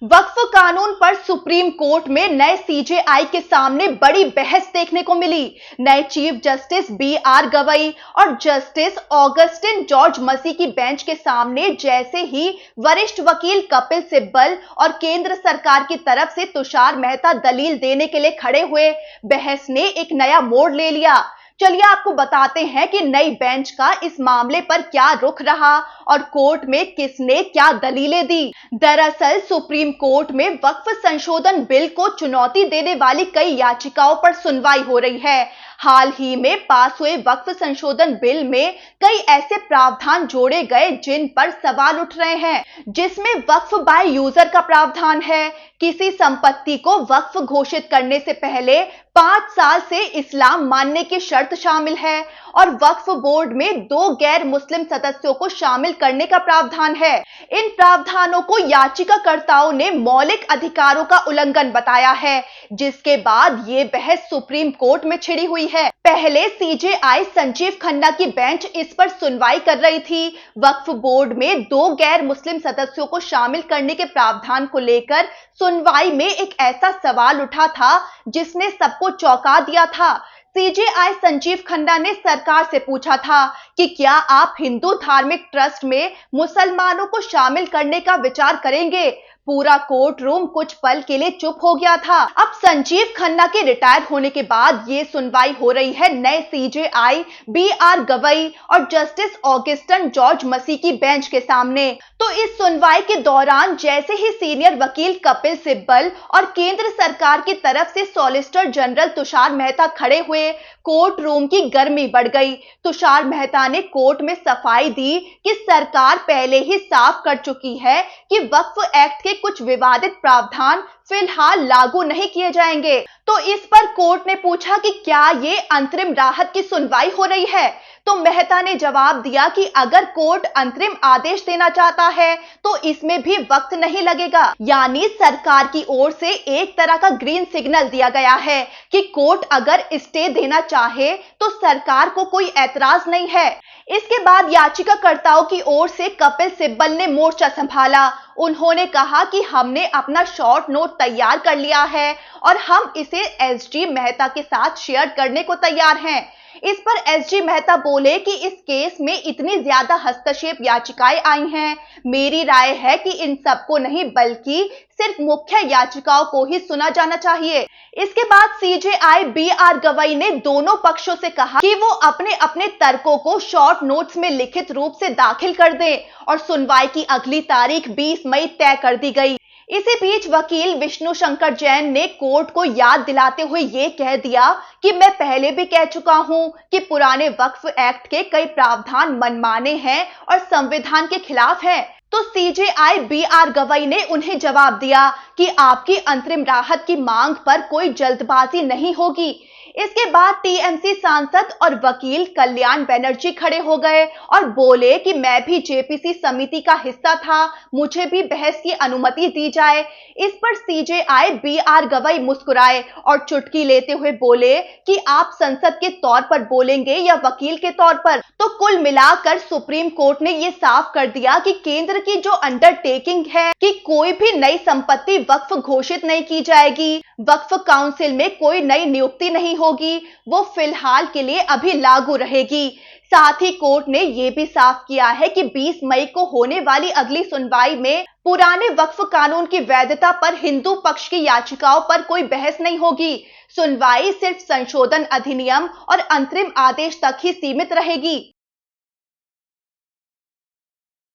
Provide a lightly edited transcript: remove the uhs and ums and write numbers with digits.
वक्फ कानून पर supreme court में नए सीजेआई के सामने बड़ी बहस देखने को मिली। नए चीफ जस्टिस बी.आर. गवई और जस्टिस ऑगस्टिन जॉर्ज मसी की बेंच के सामने जैसे ही वरिष्ठ वकील कपिल सिब्बल और केंद्र सरकार की तरफ से तुषार मेहता दलील देने के लिए खड़े हुए, बहस ने एक नया मोड़ ले लिया। चलिए आपको बताते हैं कि नई बेंच का इस मामले पर क्या रुख रहा और कोर्ट में किसने क्या दलीलें दी। दरअसल सुप्रीम कोर्ट में वक्फ संशोधन बिल को चुनौती देने वाली कई याचिकाओं पर सुनवाई हो रही है। हाल ही में पास हुए वक्फ संशोधन बिल में कई ऐसे प्रावधान जोड़े गए जिन पर सवाल उठ रहे हैं, जिसमें वक्फ बाय यूजर का प्रावधान है। किसी संपत्ति को वक्फ घोषित करने से पहले 5 साल से इस्लाम मानने की शर्त शामिल है और वक्फ बोर्ड में 2 गैर मुस्लिम सदस्यों को शामिल करने का प्रावधान है। इन प्रावधानों को याचिकाकर्ताओं ने मौलिक अधिकारों का उल्लंघन बताया है, जिसके बाद ये बहस सुप्रीम कोर्ट में छिड़ी हुई है। पहले सीजेआई संजीव खन्ना की बेंच इस पर सुनवाई कर रही थी। वक्फ बोर्ड में 2 गैर मुस्लिम सदस्यों को शामिल करने के प्रावधान को लेकर सुनवाई में एक ऐसा सवाल उठा था जिसने सबको चौंका दिया था। सीजेआई संजीव खन्ना ने सरकार से पूछा था कि क्या आप हिंदू धार्मिक ट्रस्ट में मुसलमानों को शामिल करने का विचार करेंगे। पूरा कोर्ट रूम कुछ पल के लिए चुप हो गया था। अब संजीव खन्ना के रिटायर होने के बाद ये सुनवाई हो रही है नए सीजेआई बी.आर. गवई और जस्टिस ऑगस्टिन जॉर्ज मसी की बेंच के सामने। तो इस सुनवाई के दौरान जैसे ही सीनियर वकील कपिल सिब्बल और केंद्र सरकार की तरफ से सॉलिसिटर जनरल तुषार मेहता खड़े हुए, कोर्ट रूम की गर्मी बढ़ गई। तुषार मेहता ने कोर्ट में सफाई दी कि सरकार पहले ही साफ कर चुकी है कि वक्फ एक्ट के कुछ विवादित प्रावधान फिलहाल लागू नहीं किए जाएंगे। तो इस पर कोर्ट ने पूछा कि क्या ये अंतरिम राहत की सुनवाई हो रही है। तो मेहता ने जवाब दिया कि अगर कोर्ट अंतरिम आदेश देना चाहता है तो इसमें भी वक्त नहीं लगेगा। यानी सरकार की ओर से एक तरह का ग्रीन सिग्नल दिया गया है कि कोर्ट अगर स्टे देना चाहे तो सरकार को कोई ऐतराज नहीं है। इसके बाद याचिकाकर्ताओं की ओर से कपिल सिब्बल ने मोर्चा संभाला। उन्होंने कहा कि हमने अपना शॉर्ट नोट तैयार कर लिया है और हम इसे एसजी मेहता के साथ शेयर करने को तैयार हैं। इस पर एसजी मेहता बोले कि इस केस में इतनी ज्यादा हस्तक्षेप याचिकाएं आई हैं, मेरी राय है कि इन सबको नहीं बल्कि सिर्फ मुख्य याचिकाओं को ही सुना जाना चाहिए। इसके बाद सीजेआई बी.आर. गवई ने दोनों पक्षों से कहा कि वो अपने अपने तर्कों को शॉर्ट नोट्स में लिखित रूप से दाखिल कर दें और सुनवाई की अगली तारीख 20 मई तय कर दी गई। इसी बीच वकील विष्णु शंकर जैन ने कोर्ट को याद दिलाते हुए ये कह दिया कि मैं पहले भी कह चुका हूं कि पुराने वक्फ एक्ट के कई प्रावधान मनमाने हैं और संविधान के खिलाफ हैं। तो सीजेआई बी.आर. गवई ने उन्हें जवाब दिया कि आपकी अंतरिम राहत की मांग पर कोई जल्दबाजी नहीं होगी। इसके बाद टीएमसी सांसद और वकील कल्याण बनर्जी खड़े हो गए और बोले कि मैं भी जेपीसी समिति का हिस्सा था, मुझे भी बहस की अनुमति दी जाए। इस पर सीजेआई बी.आर. गवई मुस्कुराए और चुटकी लेते हुए बोले कि आप संसद के तौर पर बोलेंगे या वकील के तौर पर। तो कुल मिलाकर सुप्रीम कोर्ट ने ये साफ कर दिया कि केंद्र की जो अंडरटेकिंग है कि कोई भी नई संपत्ति वक्फ घोषित नहीं की जाएगी, वक्फ काउंसिल में कोई नई नियुक्ति नहीं होगी, वो फिलहाल के लिए अभी लागू रहेगी। साथ ही कोर्ट ने यह भी साफ किया है कि 20 मई को होने वाली अगली सुनवाई में पुराने वक्फ कानून की वैधता पर हिंदू पक्ष की याचिकाओं पर कोई बहस नहीं होगी। सुनवाई सिर्फ संशोधन अधिनियम और अंतरिम आदेश तक ही सीमित रहेगी।